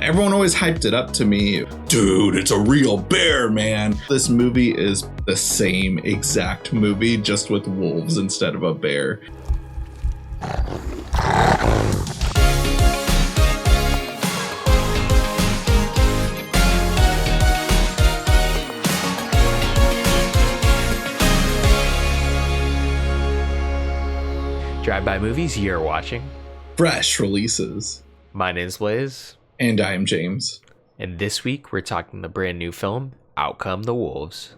everyone always hyped it up to me. Dude, it's a real bear, man. This movie is the same exact movie, just with wolves instead of a bear. Drive-by movies, you're watching Fresh releases. My name's Blaise. And I am James. And this week we're talking the brand new film, Out Come the Wolves.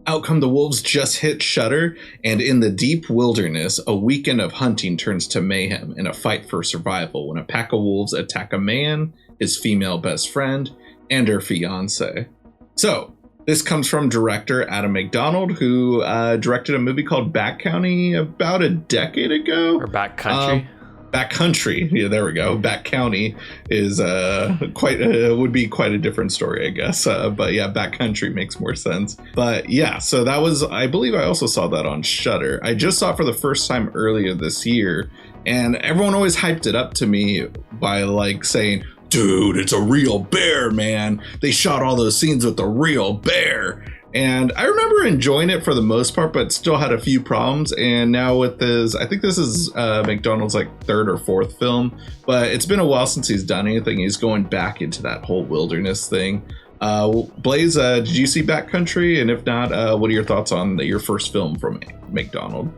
Out Come the Wolves just hit Shudder, and in the deep wilderness, a weekend of hunting turns to mayhem in a fight for survival when a pack of wolves attack a man, his female best friend, and her fiance. So, this comes from director Adam MacDonald, who directed a movie called Back County about a decade ago. Or Back Country. Back Country, yeah, there we go. Back County is would be quite a different story, I guess. But yeah, Back Country makes more sense. But yeah, so that was, I believe I also saw that on Shudder. I just saw it for the first time earlier this year, and everyone always hyped it up to me by like saying, dude, it's a real bear, man. They shot all those scenes with a real bear. And I remember enjoying it for the most part, but still had a few problems. And now with this, I think this is MacDonald's like third or fourth film, but it's been a while since he's done anything. He's going back into that whole wilderness thing. Blaise, did you see Backcountry? And if not, what are your thoughts on your first film from MacDonald?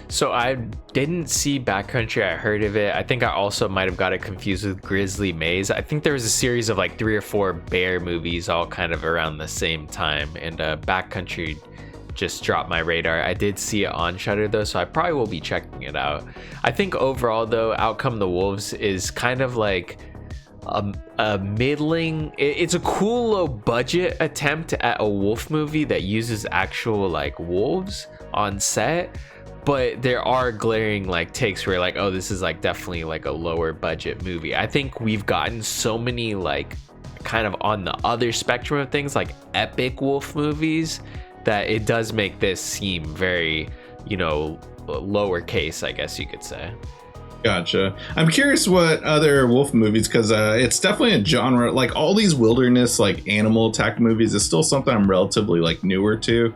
So I didn't see Backcountry. I heard of it. I think I also might have got it confused with Grizzly Maze. I think there was a series of like 3 or 4 bear movies all kind of around the same time. And Backcountry just dropped my radar. I did see it on Shudder though, so I probably will be checking it out. I think overall though, Out Come the Wolves is kind of like a middling, it's a cool low budget attempt at a wolf movie that uses actual like wolves on set. But there are glaring like takes where like, oh, this is like definitely like a lower budget movie. I think we've gotten so many like kind of on the other spectrum of things like epic wolf movies that it does make this seem very, lowercase, I guess you could say. Gotcha. I'm curious what other wolf movies, because it's definitely a genre, like all these wilderness like animal attack movies is still something I'm relatively like newer to.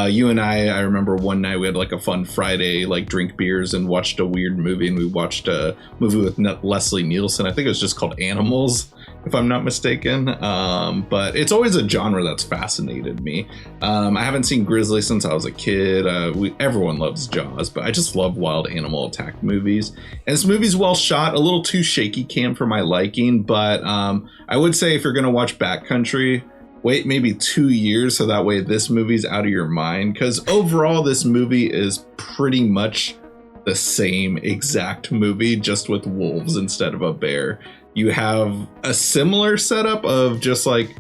You and I remember one night we had like a fun Friday, like drink beers and watched a weird movie, and we watched a movie with Leslie Nielsen. I think it was just called Animals, if I'm not mistaken. But it's always a genre that's fascinated me. I haven't seen Grizzly since I was a kid. Everyone loves Jaws, but I just love wild animal attack movies. And this movie's well shot, a little too shaky cam for my liking, but I would say if you're going to watch Backcountry, wait maybe 2 years so that way this movie's out of your mind, because overall this movie is pretty much the same exact movie, just with wolves instead of a bear. You have a similar setup of just like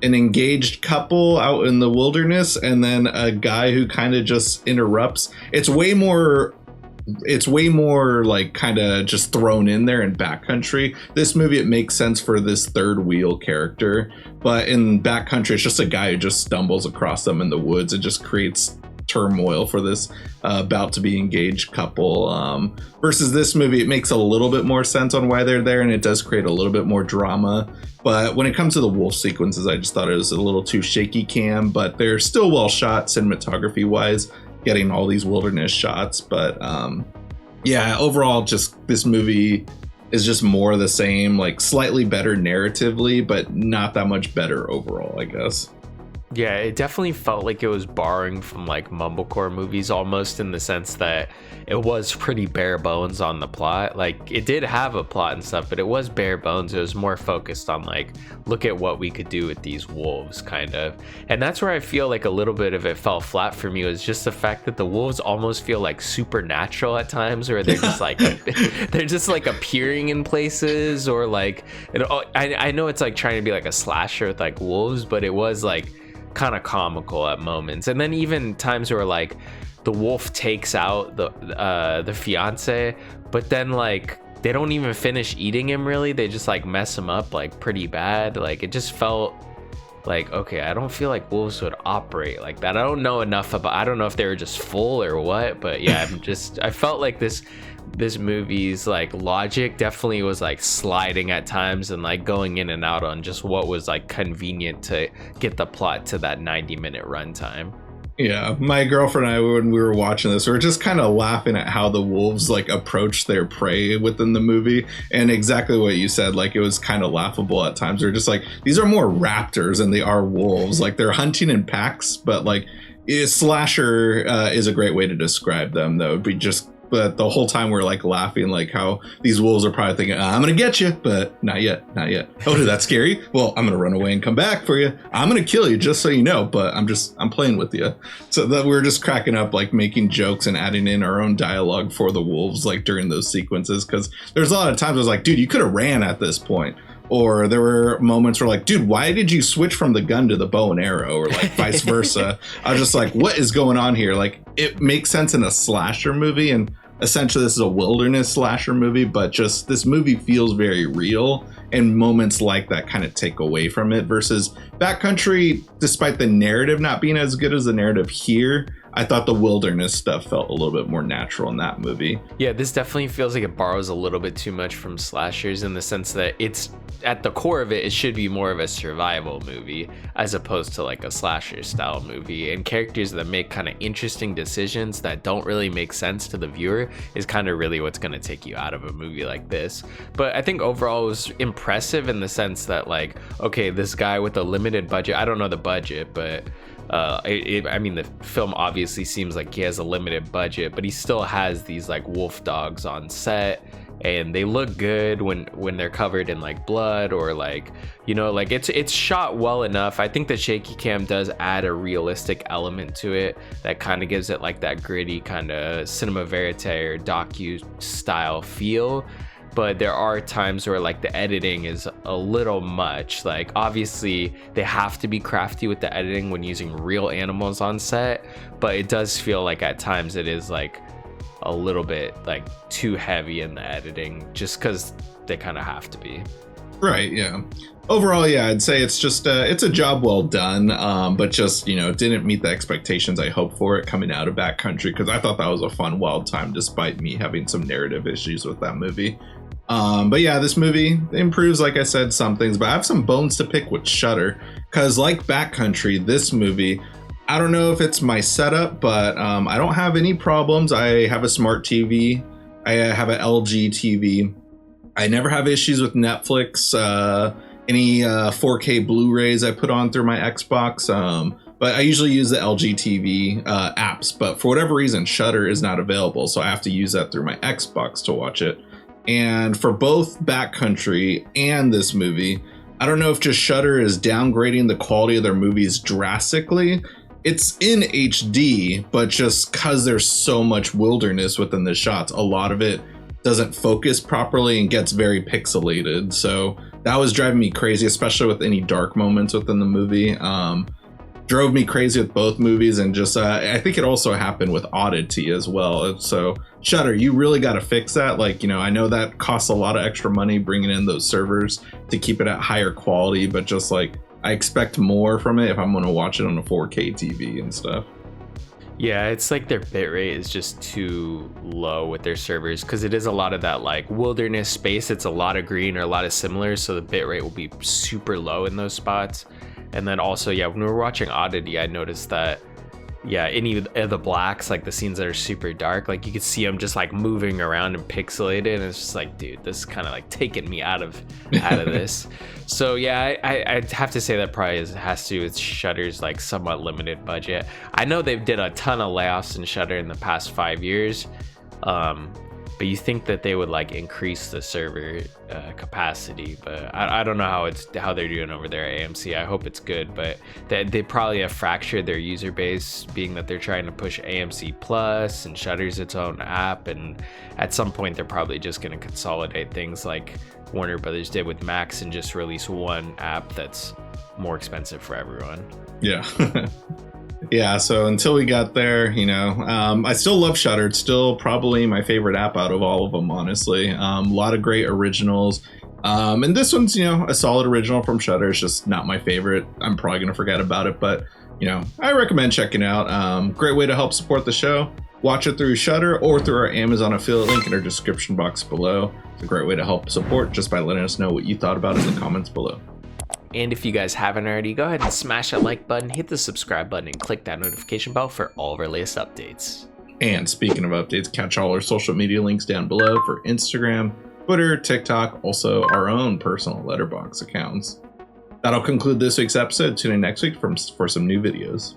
an engaged couple out in the wilderness and then a guy who kind of just interrupts. It's way more like kind of just thrown in there in Backcountry. This movie, it makes sense for this third wheel character, but in Backcountry, it's just a guy who just stumbles across them in the woods. It just creates turmoil for this about to be engaged couple. Versus this movie, it makes a little bit more sense on why they're there, and it does create a little bit more drama. But when it comes to the wolf sequences, I just thought it was a little too shaky cam, but they're still well shot cinematography wise, getting all these wilderness shots. But yeah, overall, just this movie is just more of the same, like slightly better narratively, but not that much better overall, I guess. Yeah, it definitely felt like it was borrowing from like mumblecore movies almost, in the sense that it was pretty bare bones on the plot. Like it did have a plot and stuff, but it was bare bones. It was more focused on like, look at what we could do with these wolves kind of. And that's where I feel like a little bit of it fell flat for me, was just the fact that the wolves almost feel like supernatural at times, where they're just like they're just like appearing in places, or like, I know it's like trying to be like a slasher with like wolves, but it was like kind of comical at moments. And then even times where like the wolf takes out the fiance, but then like they don't even finish eating him really, they just like mess him up like pretty bad. Like it just felt like, okay, I don't feel like wolves would operate like that. I don't know enough about, I don't know if they were just full or what, but yeah, I felt like this movie's like logic definitely was like sliding at times and like going in and out on just what was like convenient to get the plot to that 90-minute runtime. Yeah, my girlfriend and I, when we were watching this, we were just kind of laughing at how the wolves like approach their prey within the movie, and exactly what you said, like it was kind of laughable at times. We're just like, these are more raptors than they are wolves. Like they're hunting in packs, but like slasher is a great way to describe them, though. But the whole time we're like laughing, like how these wolves are probably thinking, I'm gonna get you, but not yet. Oh, did that scare you? Well, I'm gonna run away and come back for you. I'm gonna kill you, just so you know, but I'm playing with you. So that we're just cracking up, like making jokes and adding in our own dialogue for the wolves, like during those sequences, because there's a lot of times I was like, dude, you could have ran at this point. Or there were moments where like, dude, why did you switch from the gun to the bow and arrow, or like vice versa? I was just like, what is going on here? Like, it makes sense in a slasher movie, and essentially this is a wilderness slasher movie, but just this movie feels very real, and moments like that kind of take away from it. Versus Backcountry, despite the narrative not being as good as the narrative here, I thought the wilderness stuff felt a little bit more natural in that movie. Yeah, this definitely feels like it borrows a little bit too much from slashers, in the sense that it's, at the core of it, it should be more of a survival movie as opposed to like a slasher style movie. And characters that make kind of interesting decisions that don't really make sense to the viewer is kind of really what's going to take you out of a movie like this. But I think overall it was impressive in the sense that, like, okay, this guy with a limited budget, I don't know the budget, but I mean, the film obviously seems like he has a limited budget, but he still has these like wolf dogs on set, and they look good when they're covered in like blood, or like, you know, like it's shot well enough. I think the shaky cam does add a realistic element to it that kind of gives it like that gritty kind of cinema verite or docu style feel. But there are times where like the editing is a little much. Like obviously they have to be crafty with the editing when using real animals on set, but it does feel like at times it is like a little bit like too heavy in the editing, just because they kind of have to be. Right, yeah. Overall, yeah, I'd say it's just it's a job well done, but just, you know, didn't meet the expectations I hoped for it coming out of Backcountry, because I thought that was a fun, wild time despite me having some narrative issues with that movie. But yeah, this movie improves, like I said, some things, but I have some bones to pick with Shudder, because like Backcountry, this movie, I don't know if it's my setup, but I don't have any problems. I have a smart TV. I have an LG TV. I never have issues with Netflix, any 4K Blu-rays I put on through my Xbox. But I usually use the LG TV apps, but for whatever reason, Shudder is not available, so I have to use that through my Xbox to watch it. And for both Backcountry and this movie, I don't know if just Shudder is downgrading the quality of their movies drastically. It's in HD, but just because there's so much wilderness within the shots, a lot of it doesn't focus properly and gets very pixelated. So that was driving me crazy, especially with any dark moments within the movie. Drove me crazy with both movies, and just I think it also happened with Oddity as well. So Shudder, you really got to fix that. Like, you know, I know that costs a lot of extra money bringing in those servers to keep it at higher quality, but just like, I expect more from it if I'm going to watch it on a 4K TV and stuff. Yeah, it's like their bitrate is just too low with their servers, because it is a lot of that like wilderness space. It's a lot of green or a lot of similar, so the bitrate will be super low in those spots. And then also, yeah, when we were watching Oddity, I noticed that, yeah, any of the blacks, like the scenes that are super dark, like you could see them just like moving around and pixelated, and it's just like, dude, this is kind of like taking me out of this. So yeah, I have to say that probably has to do with Shudder's like somewhat limited budget. I know they've did a ton of layoffs in Shudder in the past 5 years, but you think that they would like increase the server capacity, but I don't know how they're doing over there at AMC. I hope it's good, but they probably have fractured their user base, being that they're trying to push AMC Plus and Shudder's its own app, and at some point they're probably just going to consolidate things like Warner Brothers did with Max and just release one app that's more expensive for everyone. Yeah. Yeah, so until we got there, you know, I still love Shudder. It's still probably my favorite app out of all of them, honestly. A lot of great originals. And this one's, you know, a solid original from Shudder. It's just not my favorite. I'm probably going to forget about it, but, you know, I recommend checking it out. Great way to help support the show. Watch it through Shudder or through our Amazon affiliate link in our description box below. It's a great way to help support just by letting us know what you thought about it in the comments below. And if you guys haven't already, go ahead and smash that like button, hit the subscribe button, and click that notification bell for all of our latest updates. And speaking of updates, catch all our social media links down below for Instagram, Twitter, TikTok, also our own personal Letterboxd accounts. That'll conclude this week's episode. Tune in next week for some new videos.